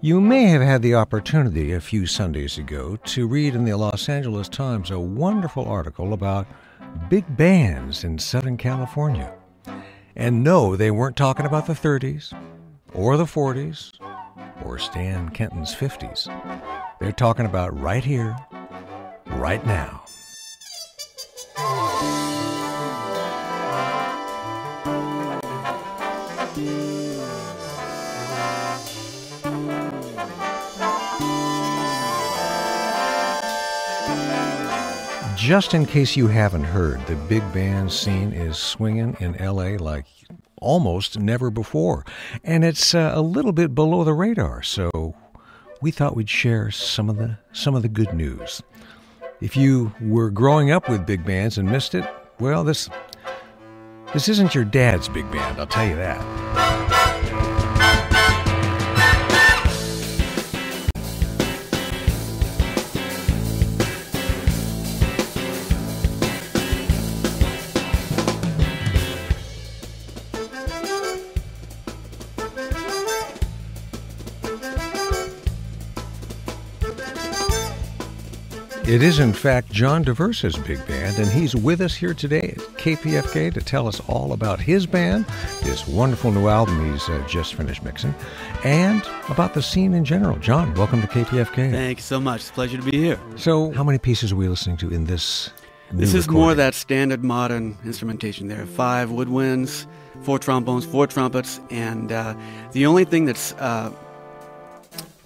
You may have had the opportunity a few Sundays ago to read in the Los Angeles Times a wonderful article about big bands in Southern California. And no, they weren't talking about the 30s or the 40s or Stan Kenton's 50s. They're talking about right here, right now. Just in case you haven't heard, the big band scene is swinging in L.A. like almost never before. And it's a little bit below the radar, so we thought we'd share some of the good news. If you were growing up with big bands and missed it, well, this isn't your dad's big band, I'll tell you that. It is, in fact, John Daversa's big band, and he's with us here today at KPFK to tell us all about his band, this wonderful new album he's just finished mixing, and about the scene in general. John, welcome to KPFK. Thanks so much. It's a pleasure to be here. So, how many pieces are we listening to in this new This is recording? more that standard modern instrumentation. There are 5 woodwinds, 4 trombones, 4 trumpets, and the only thing that's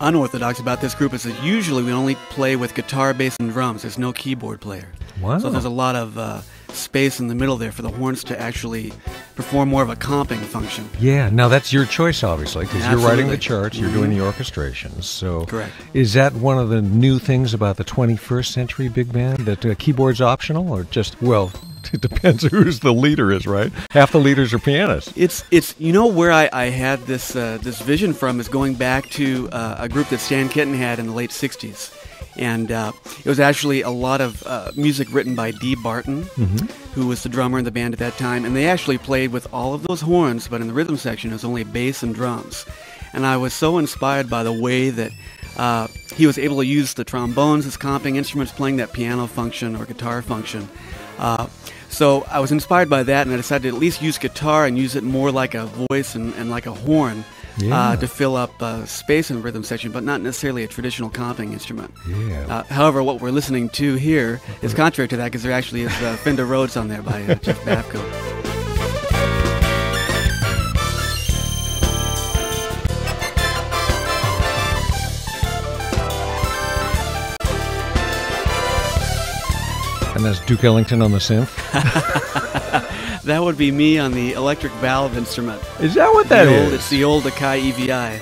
unorthodox about this group is that usually we only play with guitar, bass, and drums. There's no keyboard player. Wow. So there's a lot of space in the middle there for the horns to actually perform more of a comping function. Yeah, now that's your choice, obviously, because you're Absolutely. writing the charts, you're doing the orchestrations. So, Correct. Is that one of the new things about the 21st century big band, that keyboard's optional, or just, well, it depends who's the leader is, right? Half the leaders are pianists. It's you know where I had this vision from is going back to a group that Stan Kenton had in the late 60s. And it was actually a lot of music written by Dee Barton, who was the drummer in the band at that time. And they actually played with all of those horns, but in the rhythm section it was only bass and drums. And I was so inspired by the way that he was able to use the trombones as comping instruments, playing that piano function or guitar function. So I was inspired by that, and I decided to at least use guitar and use it more like a voice and like a horn to fill up space in the rhythm section, but not necessarily a traditional comping instrument. Yeah. However, what we're listening to here is contrary to that, because there actually is Fender Rhodes on there by Jeff Babco. And that's Duke Ellington on the synth. That would be me on the electric valve instrument. Is that what that is? It's the old Akai EVI.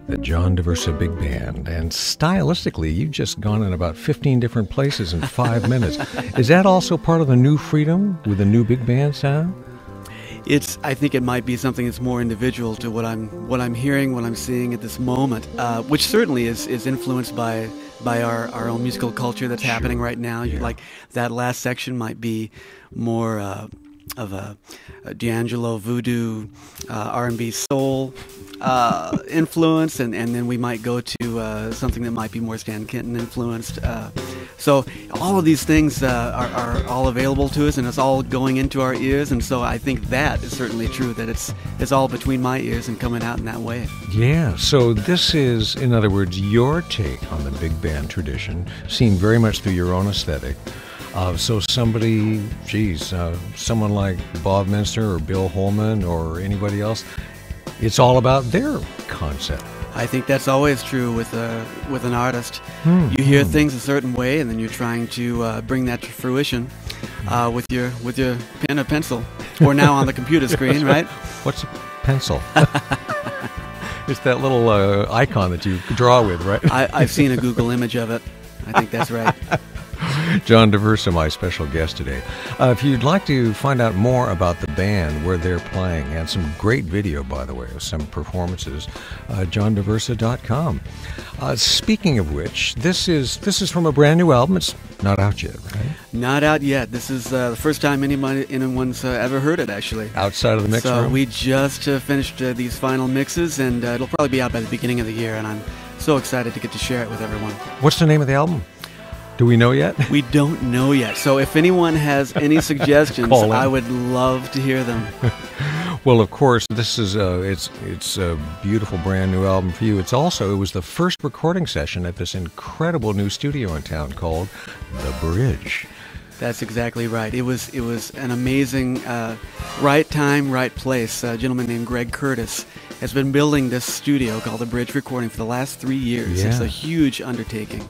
The John Daversa Big Band. And stylistically, you've just gone in about 15 different places in 5 minutes. Is that also part of the new freedom with the new big band sound? I think it might be something that's more individual to what I'm hearing, what I'm seeing at this moment, which certainly is influenced by our own musical culture that's happening right now. Yeah. Like that last section might be more of a D'Angelo voodoo, R&B soul influence, and then we might go to something that might be more Stan Kenton influenced. So all of these things are all available to us, and it's all going into our ears, and so I think that is certainly true, that it's all between my ears and coming out in that way. Yeah, so this is, in other words, your take on the big band tradition, seen very much through your own aesthetic. So somebody, someone like Bob Minster or Bill Holman or anybody else, it's all about their concept. I think that's always true with an artist. You hear things a certain way, and then you're trying to bring that to fruition with your pen or pencil, or now on the computer screen, right? What's a pencil? It's that little icon that you draw with, right? I've seen a Google image of it. I think that's right. John Daversa, my special guest today. If you'd like to find out more about the band, where they're playing, and some great video, by the way, of some performances, JohnDaversa.com. Speaking of which, this is from a brand new album. It's not out yet, right? Not out yet. This is the first time anyone's ever heard it, actually. Outside of the mix room? So we just finished these final mixes, and it'll probably be out by the beginning of the year, and I'm so excited to get to share it with everyone. What's the name of the album? Do we know yet? We don't know yet. So if anyone has any suggestions, I would love to hear them. Well, of course, this is it's a beautiful brand new album for you. It was the first recording session at this incredible new studio in town called The Bridge. That's exactly right. It was an amazing right time, right place. A gentleman named Greg Curtis has been building this studio called The Bridge Recording for the last 3 years. Yeah. It's a huge undertaking.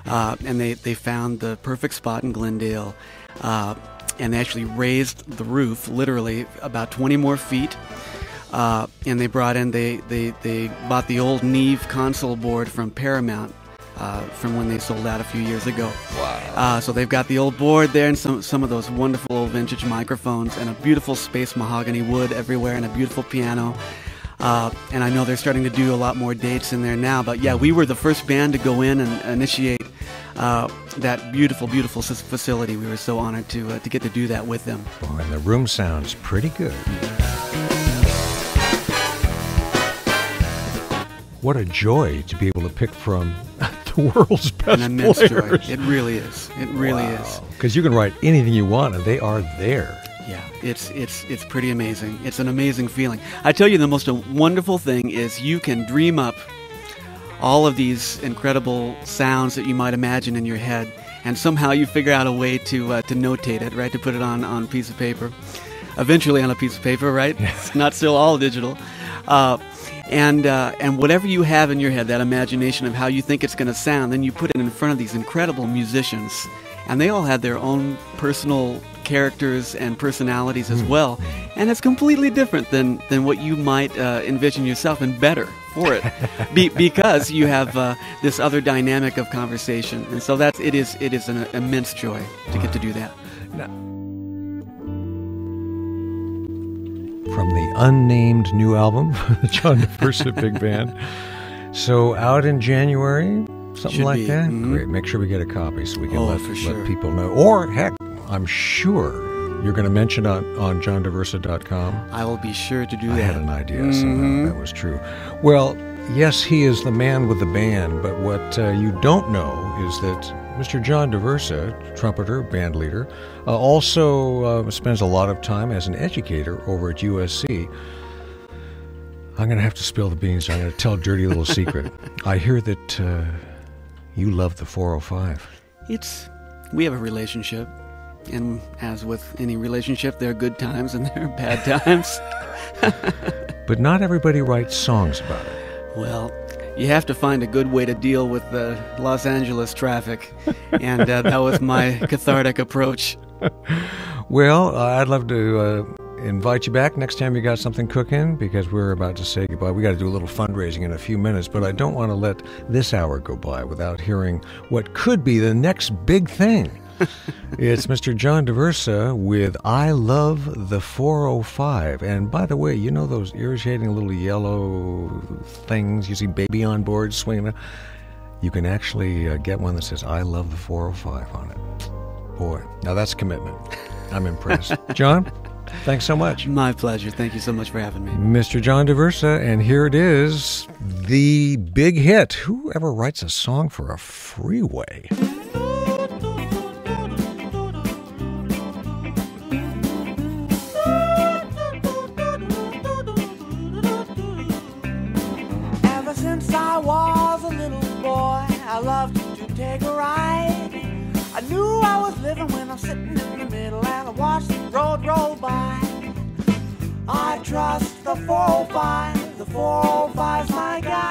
And they found the perfect spot in Glendale. And they actually raised the roof literally about 20 more feet. And they brought in, they bought the old Neve console board from Paramount from when they sold out a few years ago. Wow. So they've got the old board there and some of those wonderful old vintage microphones and a beautiful space mahogany wood everywhere and a beautiful piano. And I know they're starting to do a lot more dates in there now. But yeah, we were the first band to go in and initiate that beautiful, beautiful facility. We were so honored to get to do that with them. Oh, and the room sounds pretty good. What a joy to be able to pick from the world's best An immense players. joy. It really is. It really is. Because you can write anything you want, and they are there. Yeah, it's pretty amazing. It's an amazing feeling. I tell you, the most wonderful thing is you can dream up all of these incredible sounds that you might imagine in your head, and somehow you figure out a way to notate it, right? To put it on a piece of paper, eventually on a piece of paper, right? It's not still all digital. And whatever you have in your head, that imagination of how you think it's going to sound, then you put it in front of these incredible musicians, and they all have their own personal characters and personalities as well, and it's completely different than what you might envision yourself, and better for it, because you have this other dynamic of conversation, and so it is an immense joy to get to do that. Now, from the unnamed new album, the John Daversa Big Band. So out in January, something Should like be. that? Mm-hmm. Great. Make sure we get a copy so we can For let sure. people know. Or, heck, I'm sure you're going to mention on JohnDaversa.com. I will be sure to do I that. had an idea somehow that was true. Well, yes, he is the man with the band, but what you don't know is that Mr. John Daversa, trumpeter, band leader, also spends a lot of time as an educator over at USC. I'm going to have to spill the beans. I'm going to tell a dirty little secret. I hear that you love the 405. We have a relationship, and as with any relationship, there are good times and there are bad times. But not everybody writes songs about it. Well, you have to find a good way to deal with the Los Angeles traffic, and that was my cathartic approach. Well, I'd love to invite you back next time you got something cooking, because we're about to say goodbye. We got to do a little fundraising in a few minutes, but I don't want to let this hour go by without hearing what could be the next big thing. It's Mr. John Daversa with I Love the 405. And by the way, you know those irritating little yellow things you see baby on board swinging? You can actually get one that says I Love the 405 on it. Boy, now that's commitment. I'm impressed. John, thanks so much. My pleasure. Thank you so much for having me. Mr. John Daversa, and here it is, the big hit. Who ever writes a song for a freeway? Ever since I was a little boy, I loved to take a ride. I knew I was living when I'm sitting in the middle and I watched the road roll by. I trust the 405, the 405's my guide.